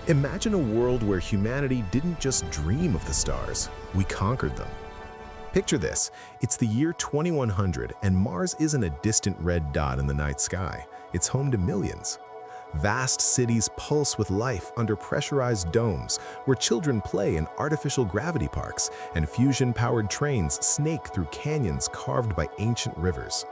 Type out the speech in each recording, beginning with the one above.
Imagine a world where humanity didn't just dream of the stars, we conquered them. Picture this, it's the year 2100 and Mars isn't a distant red dot in the night sky, it's home to millions. Vast cities pulse with life under pressurized domes, where children play in artificial gravity parks and fusion-powered trains snake through canyons carved by ancient rivers.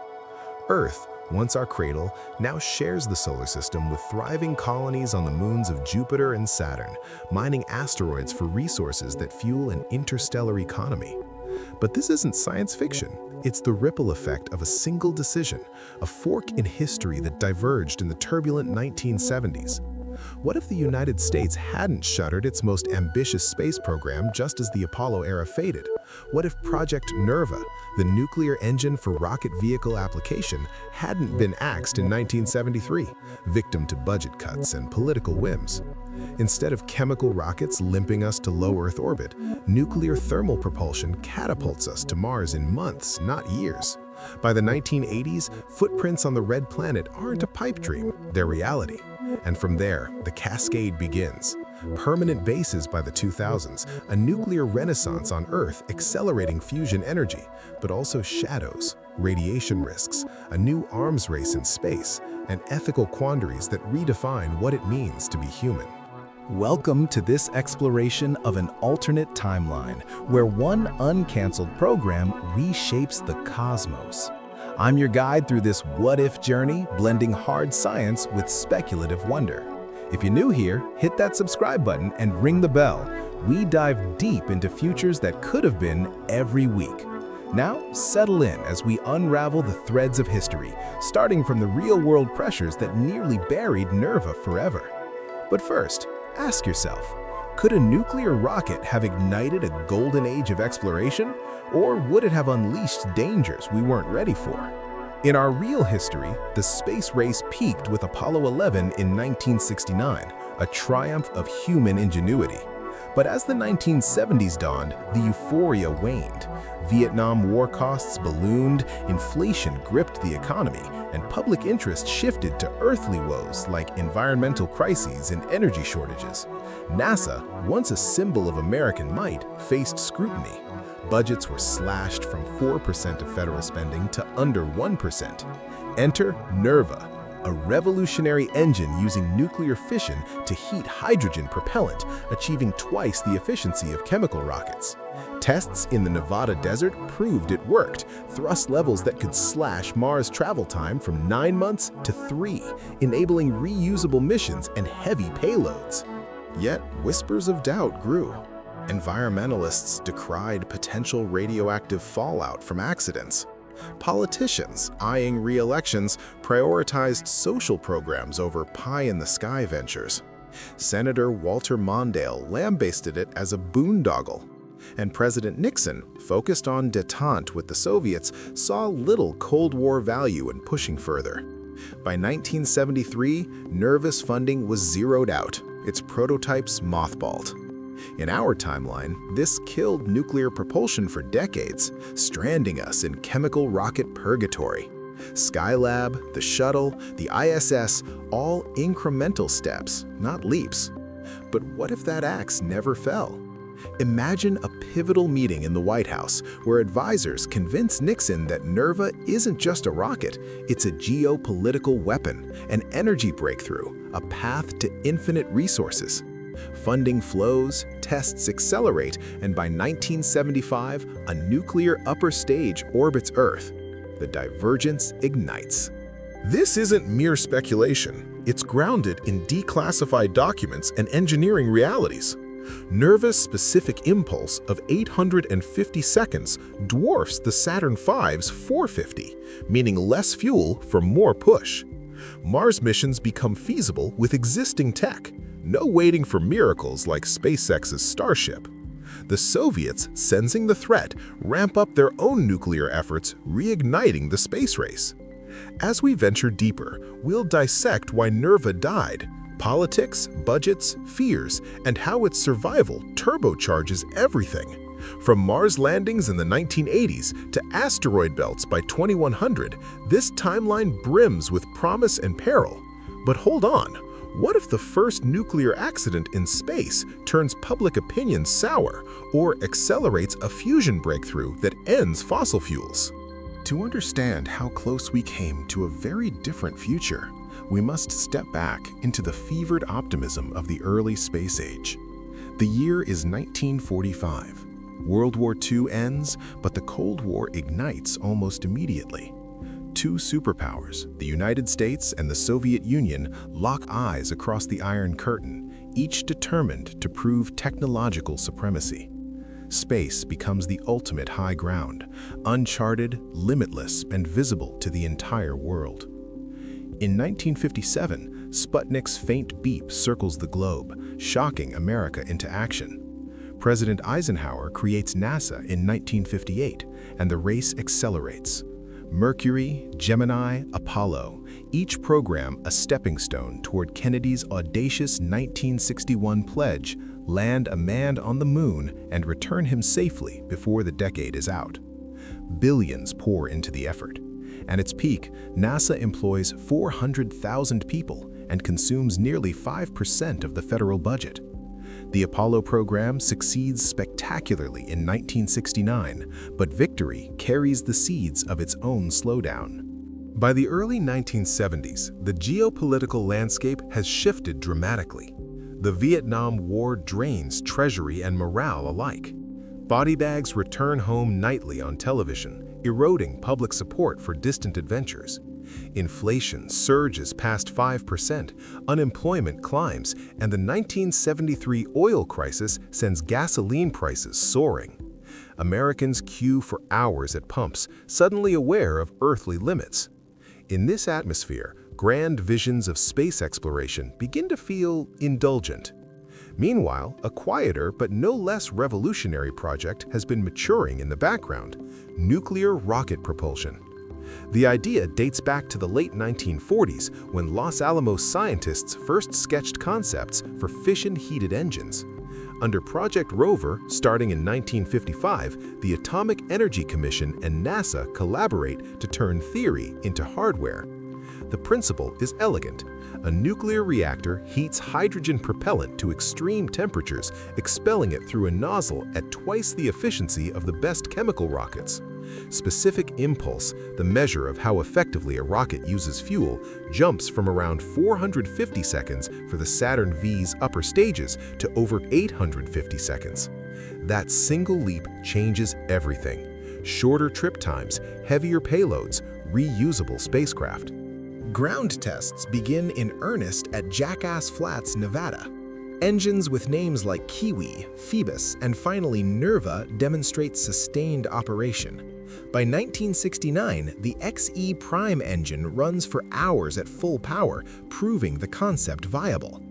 Earth, once our cradle, now shares the solar system with thriving colonies on the moons of Jupiter and Saturn, mining asteroids for resources that fuel an interstellar economy. But this isn't science fiction. It's the ripple effect of a single decision, a fork in history that diverged in the turbulent 1970s. What if the United States hadn't shuttered its most ambitious space program just as the Apollo era faded? What if Project NERVA, the nuclear engine for rocket vehicle application, hadn't been axed in 1973, victim to budget cuts and political whims? Instead of chemical rockets limping us to low Earth orbit, nuclear thermal propulsion catapults us to Mars in months, not years. By the 1980s, footprints on the red planet aren't a pipe dream, they're reality. And from there, the cascade begins. Permanent bases by the 2000s, a nuclear renaissance on Earth accelerating fusion energy, but also shadows, radiation risks, a new arms race in space, and ethical quandaries that redefine what it means to be human. Welcome to this exploration of an alternate timeline, where one uncanceled program reshapes the cosmos. I'm your guide through this what-if journey, blending hard science with speculative wonder. If you're new here, hit that subscribe button and ring the bell. We dive deep into futures that could have been every week. Now, settle in as we unravel the threads of history, starting from the real-world pressures that nearly buried NERVA forever. But first, ask yourself, could a nuclear rocket have ignited a golden age of exploration, or would it have unleashed dangers we weren't ready for? In our real history, the space race peaked with Apollo 11 in 1969, a triumph of human ingenuity. But as the 1970s dawned, the euphoria waned. Vietnam War costs ballooned, inflation gripped the economy, and public interest shifted to earthly woes like environmental crises and energy shortages. NASA, once a symbol of American might, faced scrutiny. Budgets were slashed from 4% of federal spending to under 1%. Enter NERVA, a revolutionary engine using nuclear fission to heat hydrogen propellant, achieving twice the efficiency of chemical rockets. Tests in the Nevada desert proved it worked, thrust levels that could slash Mars travel time from 9 months to 3, enabling reusable missions and heavy payloads. Yet whispers of doubt grew. Environmentalists decried potential radioactive fallout from accidents. Politicians, eyeing re-elections, prioritized social programs over pie-in-the-sky ventures. Senator Walter Mondale lambasted it as a boondoggle. And President Nixon, focused on détente with the Soviets, saw little Cold War value in pushing further. By 1973, NERVA's funding was zeroed out, its prototypes mothballed. In our timeline, this killed nuclear propulsion for decades, stranding us in chemical rocket purgatory. Skylab, the shuttle, the ISS, all incremental steps, not leaps. But what if that axe never fell? Imagine a pivotal meeting in the White House where advisors convince Nixon that NERVA isn't just a rocket, it's a geopolitical weapon, an energy breakthrough, a path to infinite resources. Funding flows, tests accelerate, and by 1975, a nuclear upper stage orbits Earth. The divergence ignites. This isn't mere speculation. It's grounded in declassified documents and engineering realities. NERVA's specific impulse of 850 seconds dwarfs the Saturn V's 450, meaning less fuel for more push. Mars missions become feasible with existing tech. No waiting for miracles like SpaceX's Starship. The Soviets, sensing the threat, ramp up their own nuclear efforts, reigniting the space race. As we venture deeper, we'll dissect why NERVA died, politics, budgets, fears, and how its survival turbocharges everything. From Mars landings in the 1980s to asteroid belts by 2100, this timeline brims with promise and peril. But hold on. What if the first nuclear accident in space turns public opinion sour or accelerates a fusion breakthrough that ends fossil fuels? To understand how close we came to a very different future, we must step back into the fevered optimism of the early space age. The year is 1945. World War II ends, but the Cold War ignites almost immediately. Two superpowers, the United States and the Soviet Union, lock eyes across the Iron Curtain, each determined to prove technological supremacy. Space becomes the ultimate high ground, uncharted, limitless, and visible to the entire world. In 1957, Sputnik's faint beep circles the globe, shocking America into action. President Eisenhower creates NASA in 1958, and the race accelerates. Mercury, Gemini, Apollo, each program a stepping stone toward Kennedy's audacious 1961 pledge: land a man on the moon and return him safely before the decade is out. Billions pour into the effort. At its peak, NASA employs 400,000 people and consumes nearly 5% of the federal budget. The Apollo program succeeds spectacularly in 1969, but victory carries the seeds of its own slowdown. By the early 1970s, the geopolitical landscape has shifted dramatically. The Vietnam War drains treasury and morale alike. Body bags return home nightly on television, eroding public support for distant adventures. Inflation surges past 5%, unemployment climbs, and the 1973 oil crisis sends gasoline prices soaring. Americans queue for hours at pumps, suddenly aware of earthly limits. In this atmosphere, grand visions of space exploration begin to feel indulgent. Meanwhile, a quieter but no less revolutionary project has been maturing in the background: nuclear rocket propulsion. The idea dates back to the late 1940s when Los Alamos scientists first sketched concepts for fission-heated engines. Under Project Rover, starting in 1955, the Atomic Energy Commission and NASA collaborate to turn theory into hardware. The principle is elegant. A nuclear reactor heats hydrogen propellant to extreme temperatures, expelling it through a nozzle at twice the efficiency of the best chemical rockets. Specific impulse, the measure of how effectively a rocket uses fuel, jumps from around 450 seconds for the Saturn V's upper stages to over 850 seconds. That single leap changes everything. Shorter trip times, heavier payloads, reusable spacecraft. Ground tests begin in earnest at Jackass Flats, Nevada. Engines with names like Kiwi, Phoebus, and finally NERVA demonstrate sustained operation. By 1969, the XE Prime engine runs for hours at full power, proving the concept viable.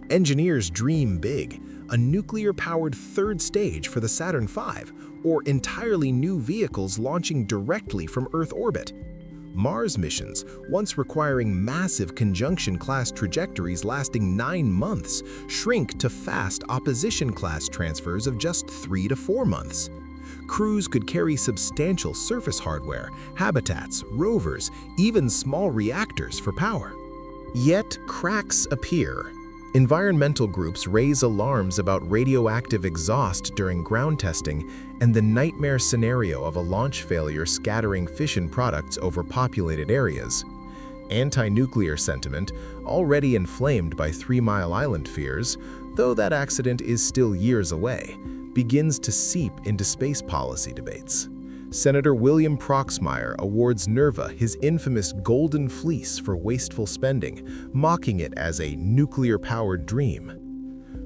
Engineers dream big: a nuclear-powered third stage for the Saturn V, or entirely new vehicles launching directly from Earth orbit. Mars missions, once requiring massive conjunction-class trajectories lasting 9 months, shrink to fast opposition-class transfers of just 3 to 4 months. Crews could carry substantial surface hardware, habitats, rovers, even small reactors for power. Yet cracks appear. Environmental groups raise alarms about radioactive exhaust during ground testing and the nightmare scenario of a launch failure scattering fission products over populated areas. Anti-nuclear sentiment, already inflamed by 3 Mile Island fears, though that accident is still years away, begins to seep into space policy debates. Senator William Proxmire awards NERVA his infamous Golden Fleece for wasteful spending, mocking it as a nuclear-powered dream.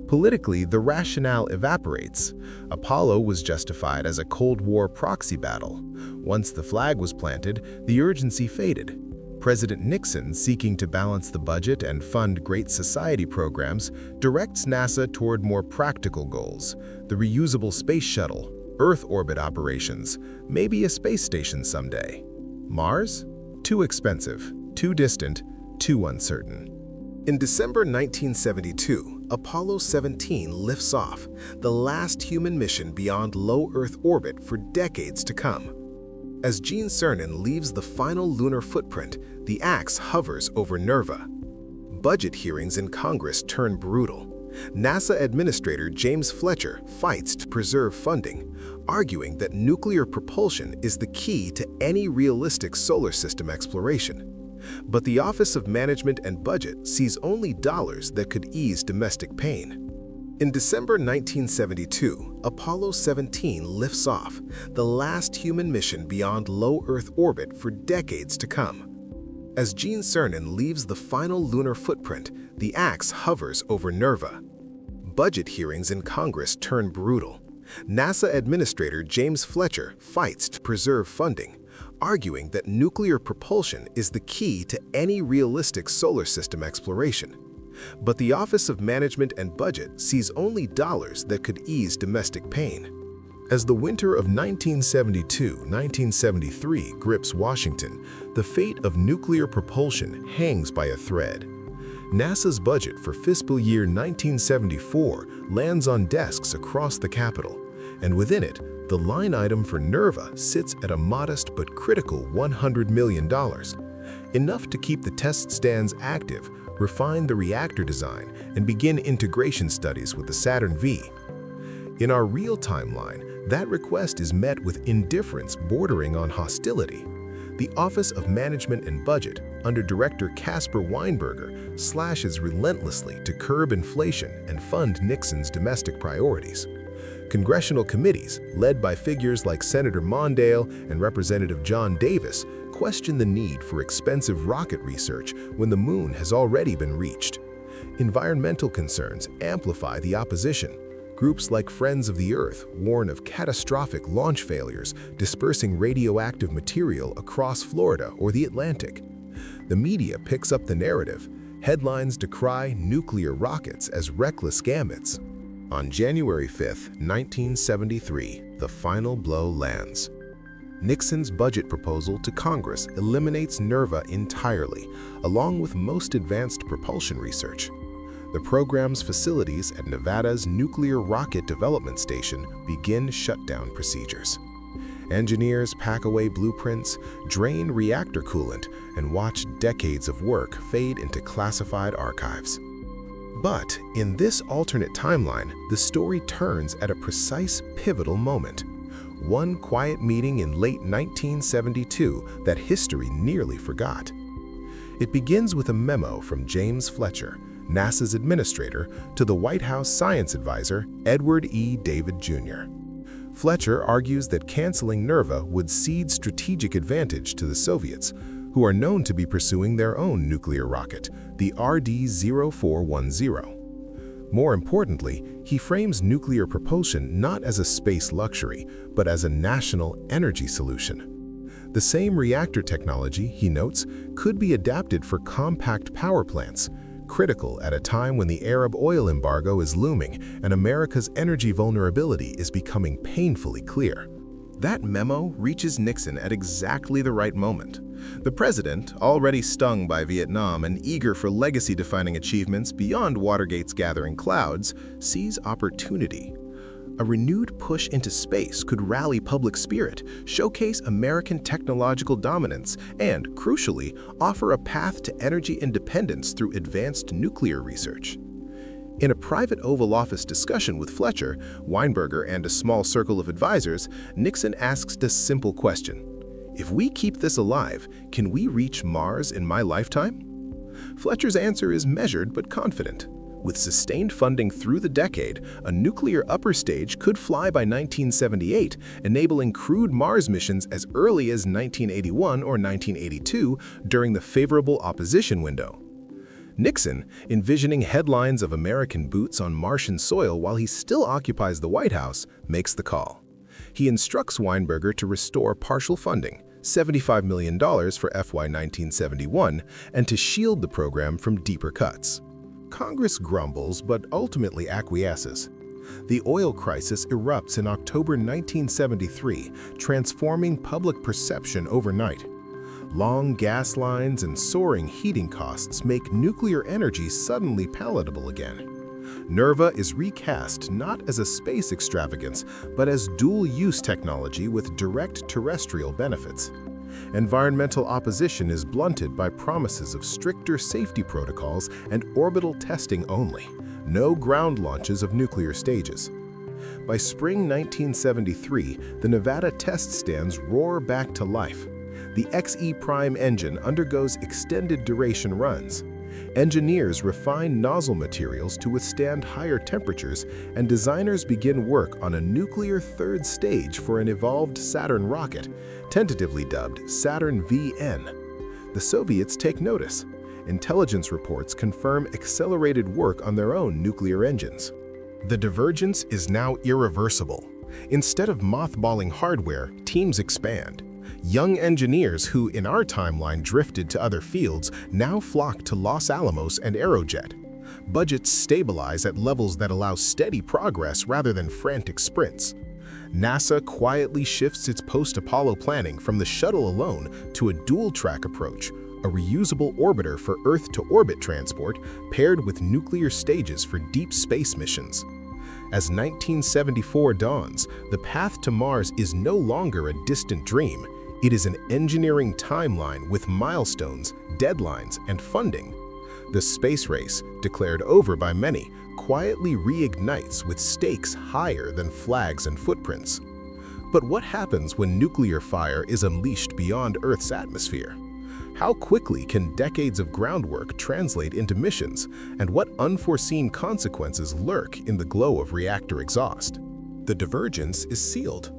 Politically, the rationale evaporates. Apollo was justified as a Cold War proxy battle. Once the flag was planted, the urgency faded. President Nixon, seeking to balance the budget and fund Great Society programs, directs NASA toward more practical goals: the reusable space shuttle, Earth orbit operations, maybe a space station someday. Mars? Too expensive, too distant, too uncertain. In December 1972, Apollo 17 lifts off, the last human mission beyond low Earth orbit for decades to come. As Gene Cernan leaves the final lunar footprint, the axe hovers over NERVA. Budget hearings in Congress turn brutal. NASA Administrator James Fletcher fights to preserve funding, arguing that nuclear propulsion is the key to any realistic solar system exploration. But the Office of Management and Budget sees only dollars that could ease domestic pain. In December 1972, Apollo 17 lifts off, the last human mission beyond low Earth orbit for decades to come. As Gene Cernan leaves the final lunar footprint, the axe hovers over NERVA. Budget hearings in Congress turn brutal. NASA Administrator James Fletcher fights to preserve funding, arguing that nuclear propulsion is the key to any realistic solar system exploration. But the Office of Management and Budget sees only dollars that could ease domestic pain. As the winter of 1972-1973 grips Washington, the fate of nuclear propulsion hangs by a thread. NASA's budget for fiscal year 1974 lands on desks across the Capitol, and within it, the line item for NERVA sits at a modest but critical $100 million, enough to keep the test stands active, refine the reactor design, and begin integration studies with the Saturn V. In our real timeline, that request is met with indifference bordering on hostility. The Office of Management and Budget, under Director Caspar Weinberger, slashes relentlessly to curb inflation and fund Nixon's domestic priorities. Congressional committees, led by figures like Senator Mondale and Representative John Davis, question the need for expensive rocket research when the moon has already been reached. Environmental concerns amplify the opposition. Groups like Friends of the Earth warn of catastrophic launch failures, dispersing radioactive material across Florida or the Atlantic. The media picks up the narrative. Headlines decry nuclear rockets as reckless gambits. On January 5, 1973, the final blow lands. Nixon's budget proposal to Congress eliminates NERVA entirely, along with most advanced propulsion research. The program's facilities at Nevada's Nuclear Rocket Development Station begin shutdown procedures. Engineers pack away blueprints, drain reactor coolant, and watch decades of work fade into classified archives. But in this alternate timeline, the story turns at a precise pivotal moment. One quiet meeting in late 1972 that history nearly forgot. It begins with a memo from James Fletcher, NASA's administrator, to the White House science advisor, Edward E. David Jr. Fletcher argues that canceling NERVA would cede strategic advantage to the Soviets, who are known to be pursuing their own nuclear rocket, the RD-0410. More importantly, he frames nuclear propulsion not as a space luxury, but as a national energy solution. The same reactor technology, he notes, could be adapted for compact power plants, critical at a time when the Arab oil embargo is looming and America's energy vulnerability is becoming painfully clear. That memo reaches Nixon at exactly the right moment. The president, already stung by Vietnam and eager for legacy-defining achievements beyond Watergate's gathering clouds, sees opportunity. A renewed push into space could rally public spirit, showcase American technological dominance, and, crucially, offer a path to energy independence through advanced nuclear research. In a private Oval Office discussion with Fletcher, Weinberger, and a small circle of advisors, Nixon asks a simple question. If we keep this alive, can we reach Mars in my lifetime? Fletcher's answer is measured but confident. With sustained funding through the decade, a nuclear upper stage could fly by 1978, enabling crewed Mars missions as early as 1981 or 1982 during the favorable opposition window. Nixon, envisioning headlines of American boots on Martian soil while he still occupies the White House, makes the call. He instructs Weinberger to restore partial funding, $75 million for FY 1971, and to shield the program from deeper cuts. Congress grumbles but ultimately acquiesces. The oil crisis erupts in October 1973, transforming public perception overnight. Long gas lines and soaring heating costs make nuclear energy suddenly palatable again. NERVA is recast not as a space extravagance, but as dual-use technology with direct terrestrial benefits. Environmental opposition is blunted by promises of stricter safety protocols and orbital testing only. No ground launches of nuclear stages. By spring 1973, the Nevada test stands roar back to life. The XE Prime engine undergoes extended duration runs. Engineers refine nozzle materials to withstand higher temperatures, and designers begin work on a nuclear third stage for an evolved Saturn rocket, tentatively dubbed Saturn VN. The Soviets take notice. Intelligence reports confirm accelerated work on their own nuclear engines. The divergence is now irreversible. Instead of mothballing hardware, teams expand. Young engineers who, in our timeline, drifted to other fields now flock to Los Alamos and Aerojet. Budgets stabilize at levels that allow steady progress rather than frantic sprints. NASA quietly shifts its post-Apollo planning from the shuttle alone to a dual-track approach, a reusable orbiter for Earth-to-orbit transport paired with nuclear stages for deep space missions. As 1974 dawns, the path to Mars is no longer a distant dream. It is an engineering timeline with milestones, deadlines, and funding. The space race, declared over by many, quietly reignites with stakes higher than flags and footprints. But what happens when nuclear fire is unleashed beyond Earth's atmosphere? How quickly can decades of groundwork translate into missions, and what unforeseen consequences lurk in the glow of reactor exhaust? The divergence is sealed.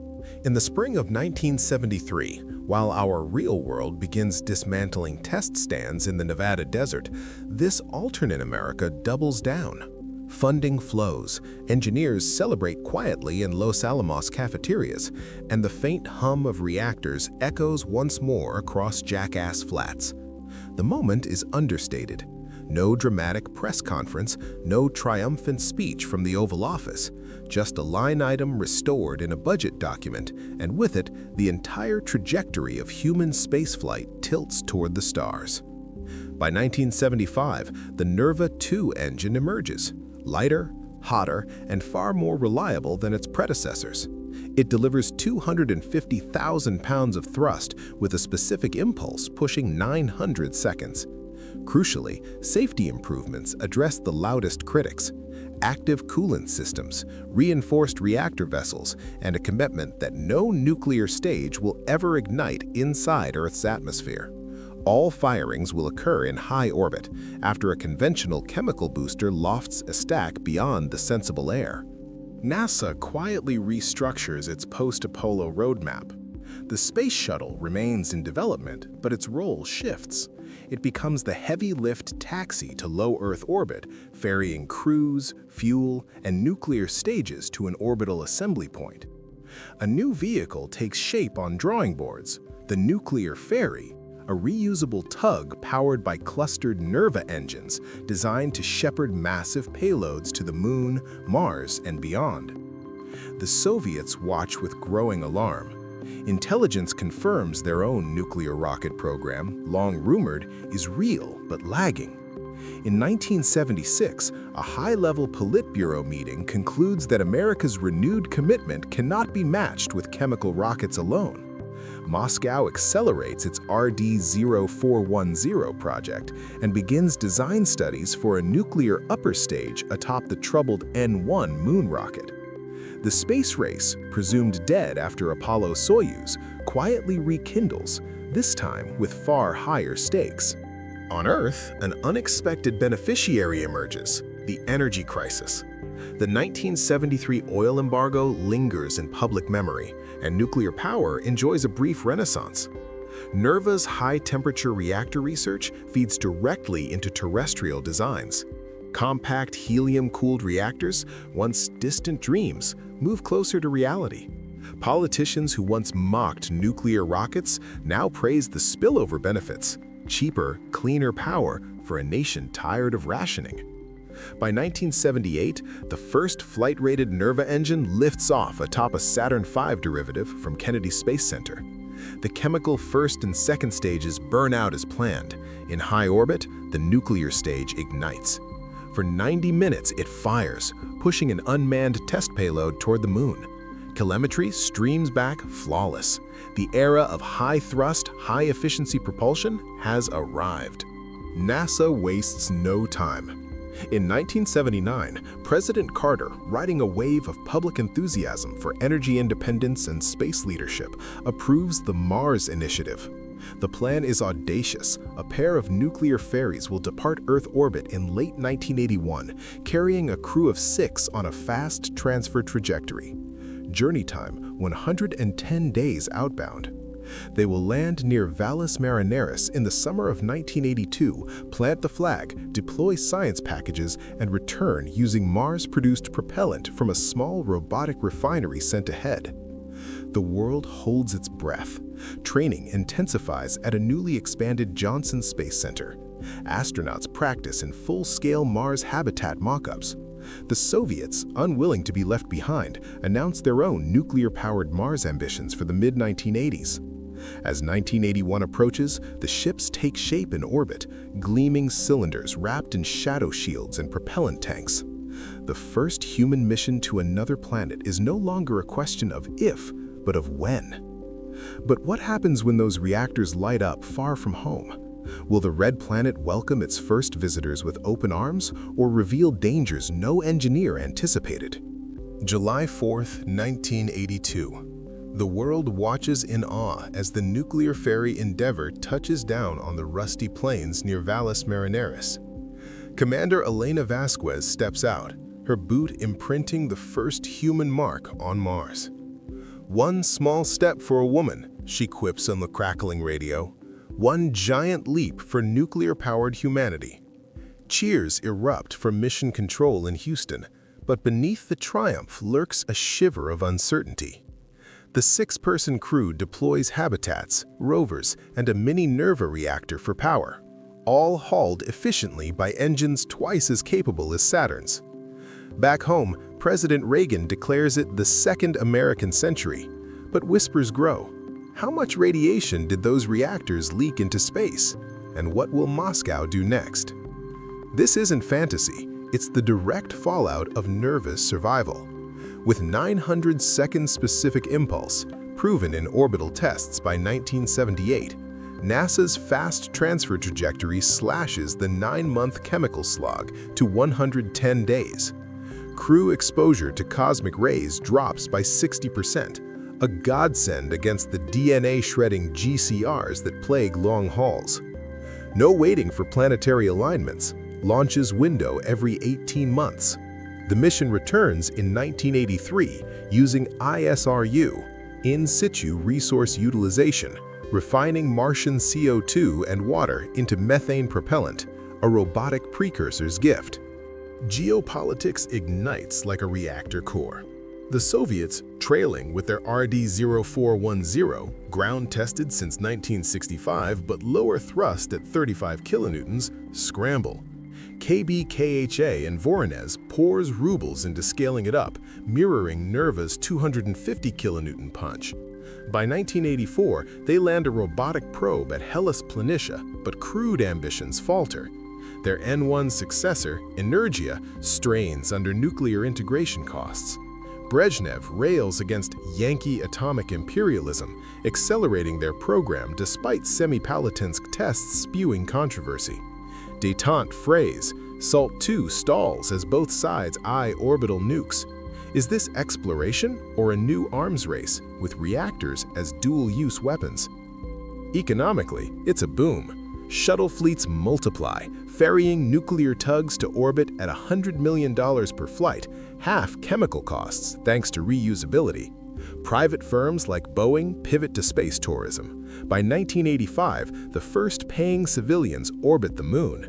In the spring of 1973, while our real world begins dismantling test stands in the Nevada desert, this alternate America doubles down. Funding flows, engineers celebrate quietly in Los Alamos cafeterias, and the faint hum of reactors echoes once more across Jackass Flats. The moment is understated. No dramatic press conference, no triumphant speech from the Oval Office, just a line item restored in a budget document, and with it, the entire trajectory of human spaceflight tilts toward the stars. By 1975, the NERVA 2 engine emerges, lighter, hotter, and far more reliable than its predecessors. It delivers 250,000 pounds of thrust with a specific impulse pushing 900 seconds. Crucially, safety improvements address the loudest critics: active coolant systems, reinforced reactor vessels, and a commitment that no nuclear stage will ever ignite inside Earth's atmosphere. All firings will occur in high orbit, after a conventional chemical booster lofts a stack beyond the sensible air. NASA quietly restructures its post-Apollo roadmap. The space shuttle remains in development, but its role shifts. It becomes the heavy-lift taxi to low Earth orbit, ferrying crews, fuel, and nuclear stages to an orbital assembly point. A new vehicle takes shape on drawing boards: the nuclear ferry, a reusable tug powered by clustered NERVA engines designed to shepherd massive payloads to the Moon, Mars, and beyond. The Soviets watch with growing alarm. Intelligence confirms their own nuclear rocket program, long rumored, is real but lagging. In 1976, a high-level Politburo meeting concludes that America's renewed commitment cannot be matched with chemical rockets alone. Moscow accelerates its RD-0410 project and begins design studies for a nuclear upper stage atop the troubled N-1 moon rocket. The space race, presumed dead after Apollo-Soyuz, quietly rekindles, this time with far higher stakes. On Earth, an unexpected beneficiary emerges: the energy crisis. The 1973 oil embargo lingers in public memory, and nuclear power enjoys a brief renaissance. NERVA's high-temperature reactor research feeds directly into terrestrial designs. Compact helium-cooled reactors, once distant dreams, move closer to reality. Politicians who once mocked nuclear rockets now praise the spillover benefits: cheaper, cleaner power for a nation tired of rationing. By 1978, the first flight-rated NERVA engine lifts off atop a Saturn V derivative from Kennedy Space Center. The chemical first and second stages burn out as planned. In high orbit, the nuclear stage ignites. For 90 minutes, it fires, pushing an unmanned test payload toward the Moon. Telemetry streams back flawless. The era of high-thrust, high-efficiency propulsion has arrived. NASA wastes no time. In 1979, President Carter, riding a wave of public enthusiasm for energy independence and space leadership, approves the Mars Initiative. The plan is audacious. A pair of nuclear ferries will depart Earth orbit in late 1981, carrying a crew of 6 on a fast transfer trajectory. Journey time, 110 days outbound. They will land near Valles Marineris in the summer of 1982, plant the flag, deploy science packages, and return using Mars-produced propellant from a small robotic refinery sent ahead. The world holds its breath. Training intensifies at a newly expanded Johnson Space Center. Astronauts practice in full-scale Mars habitat mock-ups. The Soviets, unwilling to be left behind, announced their own nuclear-powered Mars ambitions for the mid-1980s. As 1981 approaches, the ships take shape in orbit, gleaming cylinders wrapped in shadow shields and propellant tanks. The first human mission to another planet is no longer a question of if, but of when. But what happens when those reactors light up far from home? Will the red planet welcome its first visitors with open arms, or reveal dangers no engineer anticipated? July 4th, 1982. The world watches in awe as the nuclear ferry Endeavour touches down on the rusty plains near Valles Marineris. Commander Elena Vasquez steps out, her boot imprinting the first human mark on Mars. "One small step for a woman," she quips on the crackling radio. "One giant leap for nuclear-powered humanity." Cheers erupt from Mission Control in Houston, but beneath the triumph lurks a shiver of uncertainty. The 6-person crew deploys habitats, rovers, and a mini NERVA reactor for power, all hauled efficiently by engines twice as capable as Saturn's. Back home, President Reagan declares it the second American century, but whispers grow. How much radiation did those reactors leak into space? And what will Moscow do next? This isn't fantasy, it's the direct fallout of NERVA's survival. With 900-second specific impulse, proven in orbital tests by 1978, NASA's fast transfer trajectory slashes the 9-month chemical slog to 110 days. Crew exposure to cosmic rays drops by 60%, a godsend against the DNA-shredding GCRs that plague long hauls. No waiting for planetary alignments, launches window every 18 months. The mission returns in 1983 using ISRU, in situ resource utilization, refining Martian CO2 and water into methane propellant, a robotic precursor's gift. Geopolitics ignites like a reactor core. The Soviets, trailing with their RD-0410, ground-tested since 1965 but lower thrust at 35 kilonewtons, scramble. KBKHA and Voronezh pours rubles into scaling it up, mirroring NERVA's 250 kilonewton punch. By 1984, they land a robotic probe at Hellas Planitia, but crewed ambitions falter. Their N1 successor, Energia, strains under nuclear integration costs. Brezhnev rails against Yankee atomic imperialism, accelerating their program despite Semipalatinsk tests spewing controversy. Détente phrase, SALT II stalls as both sides eye orbital nukes. Is this exploration or a new arms race with reactors as dual-use weapons? Economically, it's a boom. Shuttle fleets multiply, ferrying nuclear tugs to orbit at $100 million per flight, half chemical costs thanks to reusability. Private firms like Boeing pivot to space tourism. By 1985, the first paying civilians orbit the moon.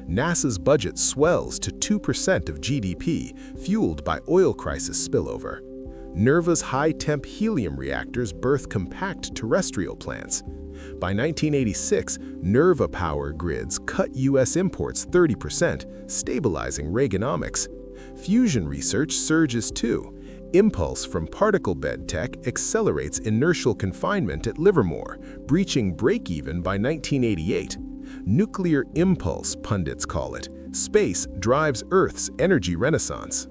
NASA's budget swells to 2% of GDP, fueled by oil crisis spillover. NERVA's high-temp helium reactors birth compact terrestrial plants. By 1986, NERVA power grids cut U.S. imports 30%, stabilizing Reaganomics. Fusion research surges too. Impulse from particle bed tech accelerates inertial confinement at Livermore, breaching break-even by 1988. Nuclear impulse, pundits call it. Space drives Earth's energy renaissance.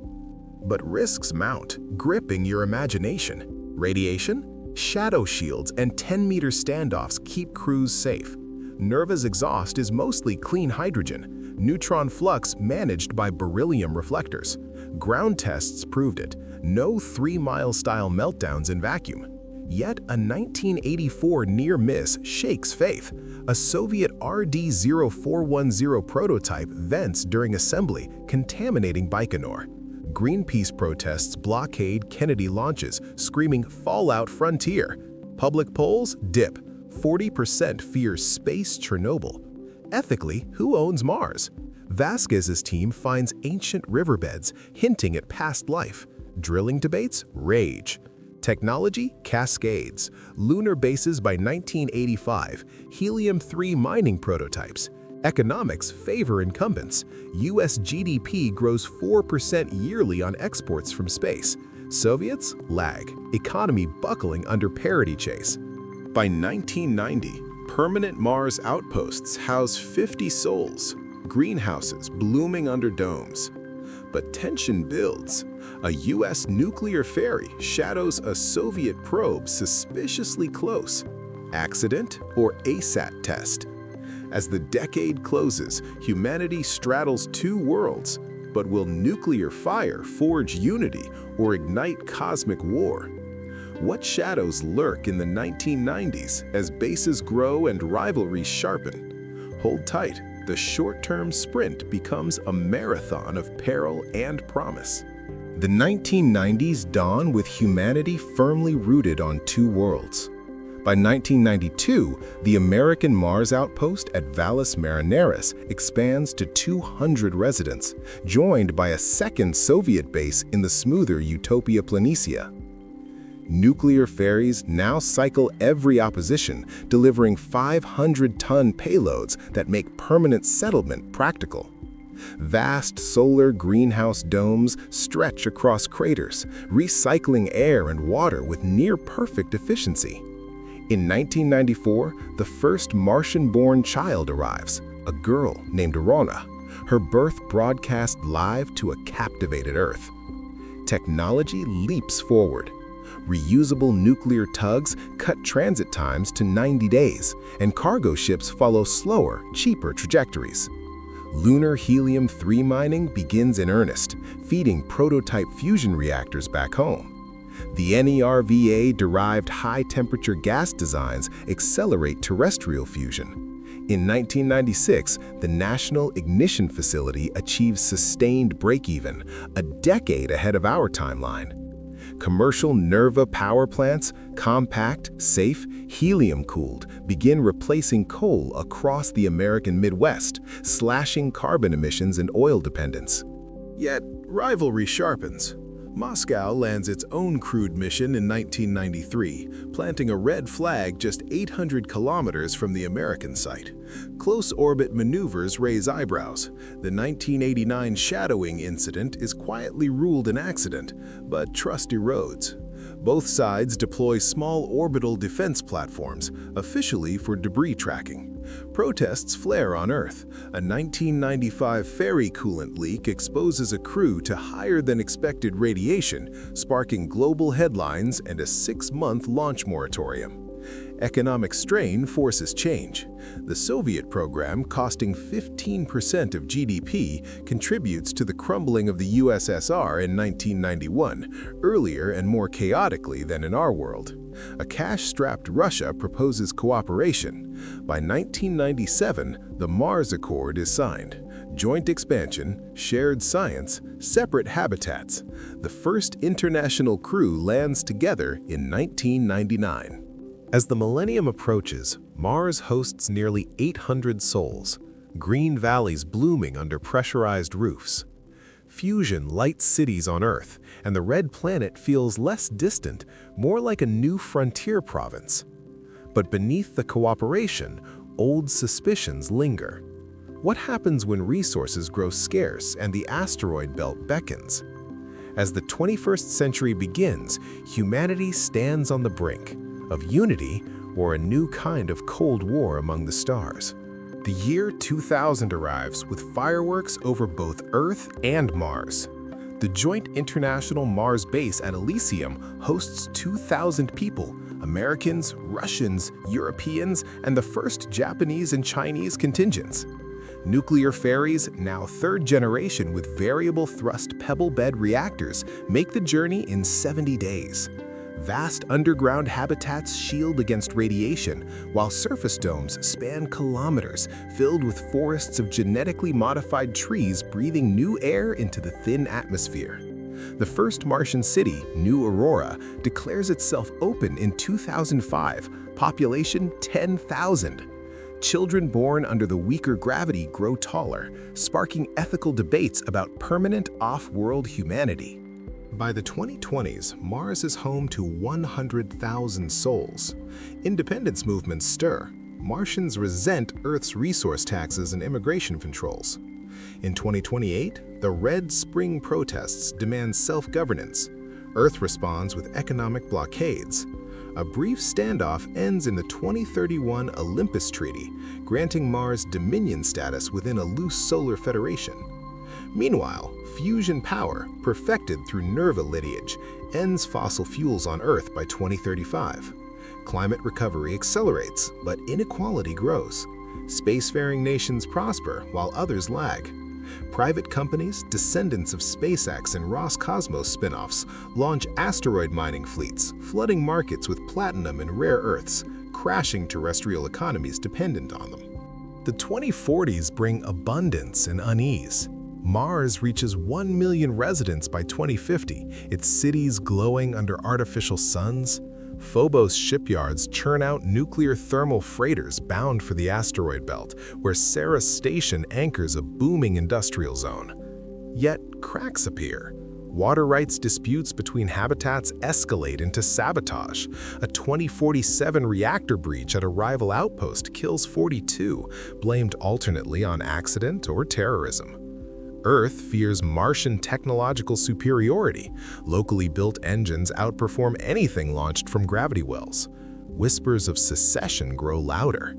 But risks mount, gripping your imagination. Radiation, shadow shields, and 10-meter standoffs keep crews safe. NERVA's exhaust is mostly clean hydrogen, neutron flux managed by beryllium reflectors. Ground tests proved it. No 3-mile-style meltdowns in vacuum. Yet a 1984 near miss shakes faith. A Soviet RD-0410 prototype vents during assembly, contaminating Baikonur. Greenpeace protests blockade Kennedy launches, screaming "Fallout Frontier." Public polls dip. 40% fears space Chernobyl. Ethically, who owns Mars? Vasquez's team finds ancient riverbeds, hinting at past life. Drilling debates rage. Technology cascades. Lunar bases by 1985. Helium-3 mining prototypes. Economics favor incumbents. US GDP grows 4% yearly on exports from space. Soviets lag, economy buckling under parity chase. By 1990, permanent Mars outposts house 50 souls, greenhouses blooming under domes. But tension builds. A US nuclear ferry shadows a Soviet probe suspiciously close. Accident or ASAT test? As the decade closes, humanity straddles two worlds. But will nuclear fire forge unity or ignite cosmic war? What shadows lurk in the 1990s as bases grow and rivalries sharpen? Hold tight, the short-term sprint becomes a marathon of peril and promise. The 1990s dawn with humanity firmly rooted on two worlds. By 1992, the American Mars outpost at Valles Marineris expands to 200 residents, joined by a second Soviet base in the smoother Utopia Planitia. Nuclear ferries now cycle every opposition, delivering 500-ton payloads that make permanent settlement practical. Vast solar greenhouse domes stretch across craters, recycling air and water with near-perfect efficiency. In 1994, the first Martian-born child arrives, a girl named Rona, her birth broadcast live to a captivated Earth. Technology leaps forward. Reusable nuclear tugs cut transit times to 90 days, and cargo ships follow slower, cheaper trajectories. Lunar helium-3 mining begins in earnest, feeding prototype fusion reactors back home. The NERVA-derived high-temperature gas designs accelerate terrestrial fusion. In 1996, the National Ignition Facility achieves sustained break-even, a decade ahead of our timeline. Commercial NERVA power plants, compact, safe, helium-cooled, begin replacing coal across the American Midwest, slashing carbon emissions and oil dependence. Yet, rivalry sharpens. Moscow lands its own crewed mission in 1993, planting a red flag just 800 kilometers from the American site. Close orbit maneuvers raise eyebrows. The 1989 shadowing incident is quietly ruled an accident, but trust erodes. Both sides deploy small orbital defense platforms, officially for debris tracking. Protests flare on Earth. A 1995 ferry coolant leak exposes a crew to higher-than-expected radiation, sparking global headlines and a 6-month launch moratorium. Economic strain forces change. The Soviet program, costing 15% of GDP, contributes to the crumbling of the USSR in 1991, earlier and more chaotically than in our world. A cash-strapped Russia proposes cooperation. By 1997, the Mars Accord is signed. Joint expansion, shared science, separate habitats. The first international crew lands together in 1999. As the millennium approaches, Mars hosts nearly 800 souls, green valleys blooming under pressurized roofs. Fusion lights cities on Earth, and the red planet feels less distant, more like a new frontier province. But beneath the cooperation, old suspicions linger. What happens when resources grow scarce and the asteroid belt beckons? As the 21st century begins, humanity stands on the brink of unity or a new kind of Cold War among the stars. The year 2000 arrives with fireworks over both Earth and Mars. The Joint International Mars Base at Elysium hosts 2,000 people, Americans, Russians, Europeans, and the first Japanese and Chinese contingents. Nuclear ferries, now third generation with variable thrust pebble bed reactors, make the journey in 70 days. Vast underground habitats shield against radiation, while surface domes span kilometers, filled with forests of genetically modified trees breathing new air into the thin atmosphere. The first Martian city, New Aurora, declares itself open in 2005, population 10,000. Children born under the weaker gravity grow taller, sparking ethical debates about permanent off-world humanity. By the 2020s, Mars is home to 100,000 souls. Independence movements stir. Martians resent Earth's resource taxes and immigration controls. In 2028, the Red Spring protests demand self-governance. Earth responds with economic blockades. A brief standoff ends in the 2031 Olympus Treaty, granting Mars dominion status within a loose solar federation. Meanwhile, fusion power, perfected through NERVA lineage, ends fossil fuels on Earth by 2035. Climate recovery accelerates, but inequality grows. Spacefaring nations prosper while others lag. Private companies, descendants of SpaceX and Roscosmos spin-offs, launch asteroid mining fleets, flooding markets with platinum and rare earths, crashing terrestrial economies dependent on them. The 2040s bring abundance and unease. Mars reaches 1 million residents by 2050, its cities glowing under artificial suns. Phobos shipyards churn out nuclear thermal freighters bound for the asteroid belt, where Ceres Station anchors a booming industrial zone. Yet cracks appear. Water rights disputes between habitats escalate into sabotage. A 2047 reactor breach at a rival outpost kills 42, blamed alternately on accident or terrorism. Earth fears Martian technological superiority. Locally built engines outperform anything launched from gravity wells. Whispers of secession grow louder.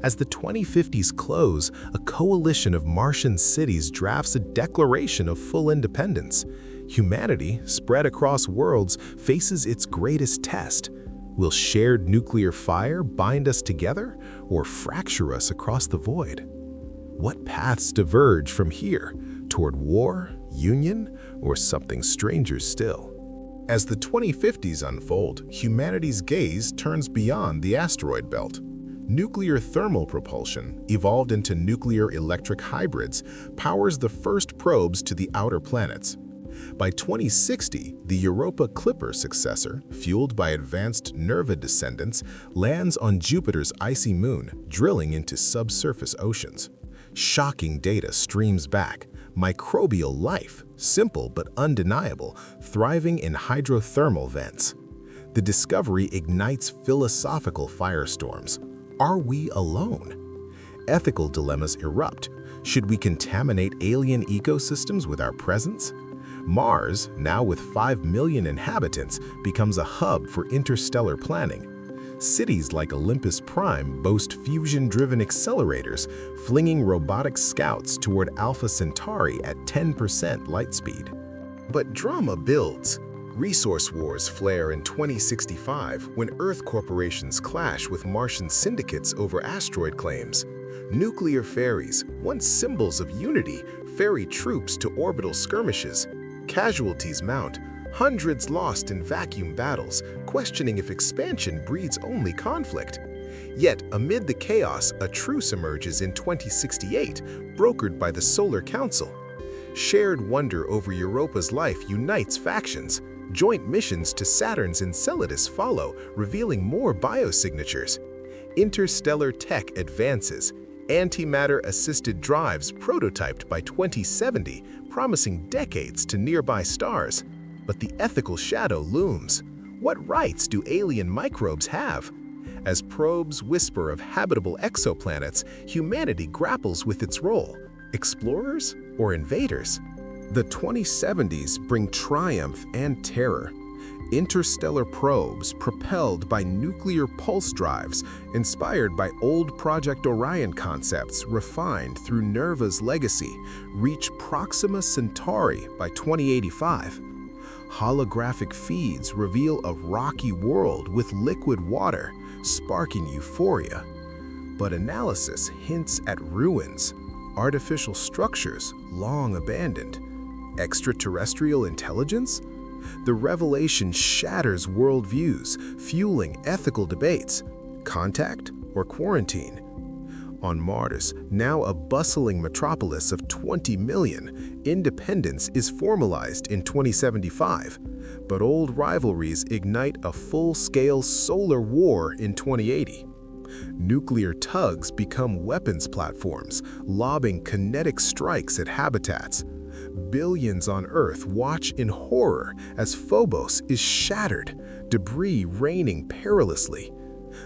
As the 2050s close, a coalition of Martian cities drafts a declaration of full independence. Humanity, spread across worlds, faces its greatest test. Will shared nuclear fire bind us together or fracture us across the void? What paths diverge from here? Toward war, union, or something stranger still? As the 2050s unfold, humanity's gaze turns beyond the asteroid belt. Nuclear thermal propulsion, evolved into nuclear-electric hybrids, powers the first probes to the outer planets. By 2060, the Europa Clipper successor, fueled by advanced NERVA descendants, lands on Jupiter's icy moon, drilling into subsurface oceans. Shocking data streams back. Microbial life, simple but undeniable, thriving in hydrothermal vents. The discovery ignites philosophical firestorms. Are we alone? Ethical dilemmas erupt. Should we contaminate alien ecosystems with our presence? Mars, now with 5 million inhabitants, becomes a hub for interstellar planning. Cities like Olympus Prime boast fusion-driven accelerators, flinging robotic scouts toward Alpha Centauri at 10% light speed. But drama builds. Resource wars flare in 2065 when Earth corporations clash with Martian syndicates over asteroid claims. Nuclear ferries, once symbols of unity, ferry troops to orbital skirmishes. Casualties mount. Hundreds lost in vacuum battles, questioning if expansion breeds only conflict. Yet, amid the chaos, a truce emerges in 2068, brokered by the Solar Council. Shared wonder over Europa's life unites factions. Joint missions to Saturn's Enceladus follow, revealing more biosignatures. Interstellar tech advances. Antimatter-assisted drives prototyped by 2070, promising decades to nearby stars. But the ethical shadow looms. What rights do alien microbes have? As probes whisper of habitable exoplanets, humanity grapples with its role. Explorers or invaders? The 2070s bring triumph and terror. Interstellar probes propelled by nuclear pulse drives, inspired by old Project Orion concepts refined through NERVA's legacy, reach Proxima Centauri by 2085. Holographic feeds reveal a rocky world with liquid water, sparking euphoria. But analysis hints at ruins, artificial structures long abandoned. Extraterrestrial intelligence? The revelation shatters worldviews, fueling ethical debates. Contact or quarantine? On Mars, now a bustling metropolis of 20 million, independence is formalized in 2075. But old rivalries ignite a full-scale solar war in 2080. Nuclear tugs become weapons platforms, lobbing kinetic strikes at habitats. Billions on Earth watch in horror as Phobos is shattered, debris raining perilously.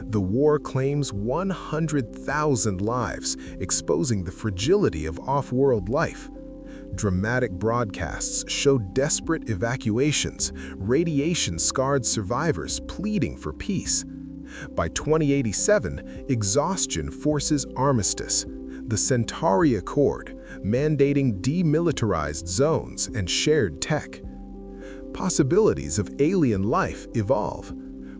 The war claims 100,000 lives, exposing the fragility of off-world life. Dramatic broadcasts show desperate evacuations, radiation-scarred survivors pleading for peace. By 2087, exhaustion forces armistice. The Centauri Accord, mandating demilitarized zones and shared tech. Possibilities of alien life evolve.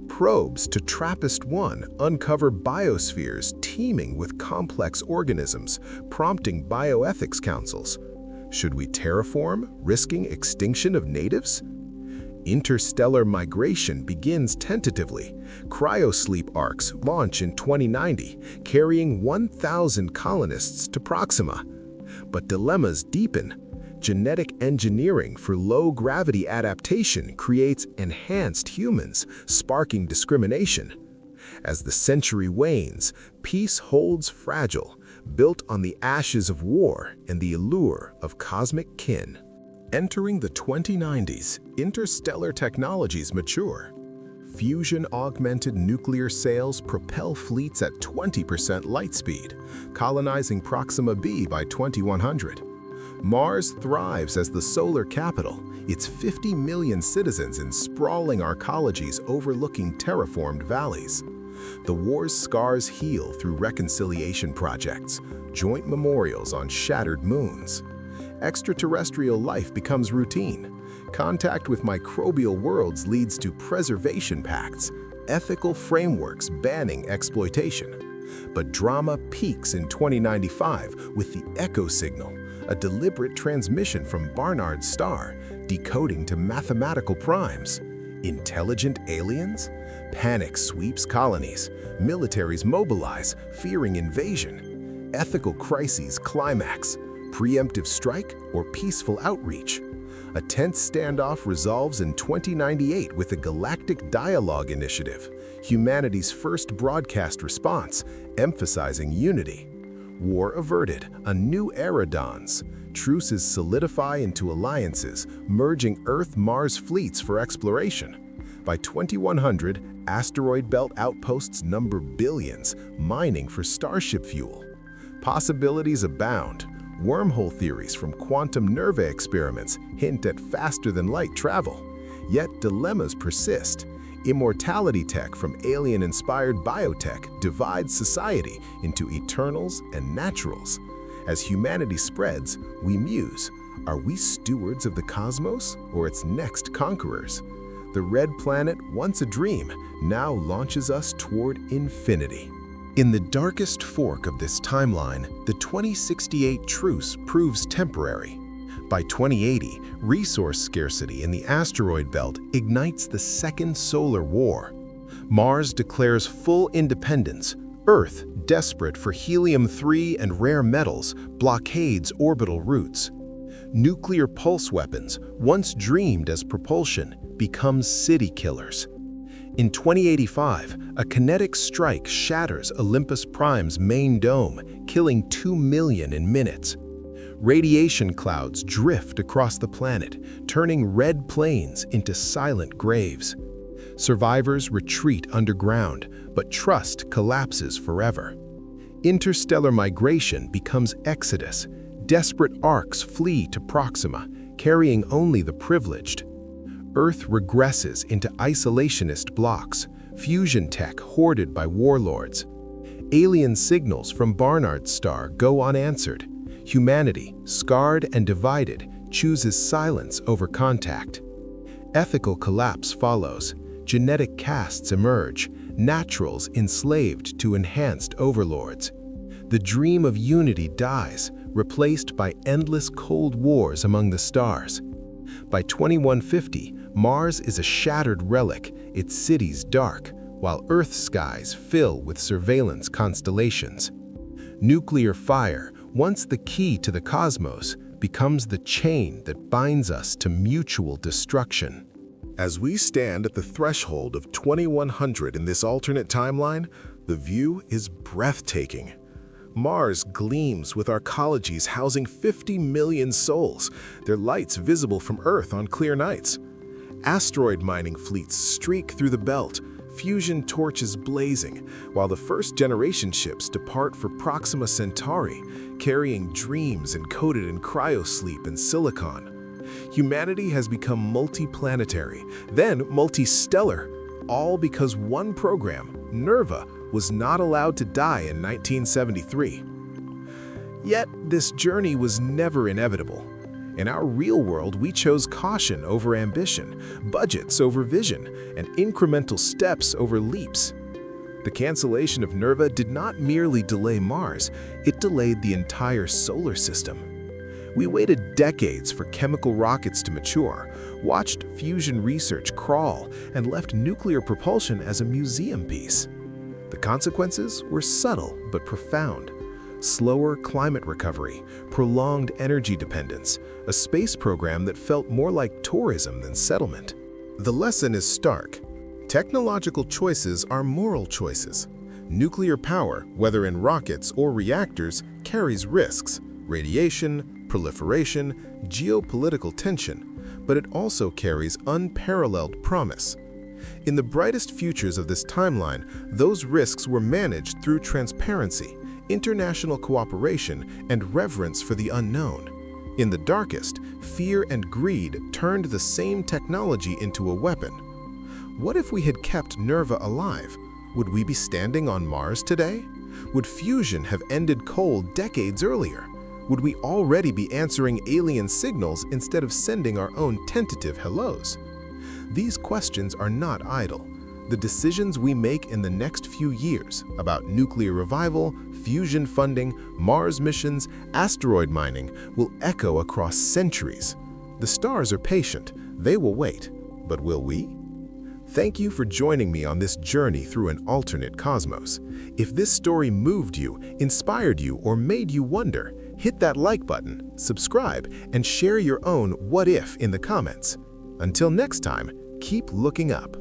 Probes to TRAPPIST-1 uncover biospheres teeming with complex organisms, prompting bioethics councils. Should we terraform, risking extinction of natives? Interstellar migration begins tentatively. Cryosleep arcs launch in 2090, carrying 1,000 colonists to Proxima. But dilemmas deepen. Genetic engineering for low-gravity adaptation creates enhanced humans, sparking discrimination. As the century wanes, peace holds fragile, built on the ashes of war and the allure of cosmic kin. Entering the 2090s, interstellar technologies mature. Fusion-augmented nuclear sails propel fleets at 20% light speed, colonizing Proxima b by 2100. Mars thrives as the solar capital, its 50 million citizens in sprawling arcologies overlooking terraformed valleys. The war's scars heal through reconciliation projects, joint memorials on shattered moons. Extraterrestrial life becomes routine. Contact with microbial worlds leads to preservation pacts, ethical frameworks banning exploitation. But drama peaks in 2095 with the Echo Signal, a deliberate transmission from Barnard's star, decoding to mathematical primes. Intelligent aliens? Panic sweeps colonies. Militaries mobilize, fearing invasion. Ethical crises climax. Preemptive strike or peaceful outreach? A tense standoff resolves in 2098 with the Galactic Dialogue Initiative, humanity's first broadcast response, emphasizing unity. War averted, a new era dawns. Truces solidify into alliances, merging Earth-Mars fleets for exploration. By 2100, asteroid belt outposts number billions, mining for starship fuel. Possibilities abound. Wormhole theories from quantum NERVA experiments hint at faster-than-light travel. Yet dilemmas persist. Immortality tech from alien-inspired biotech divides society into eternals and naturals. As humanity spreads, we muse. Are we stewards of the cosmos or its next conquerors? The red planet, once a dream, now launches us toward infinity. In the darkest fork of this timeline, the 2068 truce proves temporary. By 2080, resource scarcity in the asteroid belt ignites the second solar war. Mars declares full independence. Earth, desperate for helium-3 and rare metals, blockades orbital routes. Nuclear pulse weapons, once dreamed as propulsion, become city killers. In 2085, a kinetic strike shatters Olympus Prime's main dome, killing 2 million in minutes. Radiation clouds drift across the planet, turning red plains into silent graves. Survivors retreat underground, but trust collapses forever. Interstellar migration becomes exodus. Desperate arcs flee to Proxima, carrying only the privileged. Earth regresses into isolationist blocks, fusion tech hoarded by warlords. Alien signals from Barnard's star go unanswered. Humanity, scarred and divided, chooses silence over contact. Ethical collapse follows. Genetic castes emerge, naturals enslaved to enhanced overlords. The dream of unity dies, replaced by endless cold wars among the stars. By 2150, Mars is a shattered relic, its cities dark, while Earth's skies fill with surveillance constellations. Nuclear fire, once the key to the cosmos, becomes the chain that binds us to mutual destruction. As we stand at the threshold of 2100 in this alternate timeline, the view is breathtaking. Mars gleams with arcologies housing 50 million souls, their lights visible from Earth on clear nights. Asteroid mining fleets streak through the belt, fusion torches blazing, while the first-generation ships depart for Proxima Centauri, carrying dreams encoded in cryosleep and silicon. Humanity has become multi-planetary, then multi-stellar, all because one program, NERVA, was not allowed to die in 1973. Yet, this journey was never inevitable. In our real world, we chose caution over ambition, budgets over vision, and incremental steps over leaps. The cancellation of NERVA did not merely delay Mars, it delayed the entire solar system. We waited decades for chemical rockets to mature, watched fusion research crawl, and left nuclear propulsion as a museum piece. The consequences were subtle but profound. Slower climate recovery, prolonged energy dependence, a space program that felt more like tourism than settlement. The lesson is stark. Technological choices are moral choices. Nuclear power, whether in rockets or reactors, carries risks: radiation, proliferation, geopolitical tension, but it also carries unparalleled promise. In the brightest futures of this timeline, those risks were managed through transparency, international cooperation, and reverence for the unknown. In the darkest, fear and greed turned the same technology into a weapon. What if we had kept NERVA alive? Would we be standing on Mars today? Would fusion have ended cold decades earlier? Would we already be answering alien signals instead of sending our own tentative hellos? These questions are not idle. The decisions we make in the next few years about nuclear revival, fusion funding, Mars missions, asteroid mining will echo across centuries. The stars are patient, they will wait, but will we? Thank you for joining me on this journey through an alternate cosmos. If this story moved you, inspired you, or made you wonder, hit that like button, subscribe, and share your own what if in the comments. Until next time, keep looking up.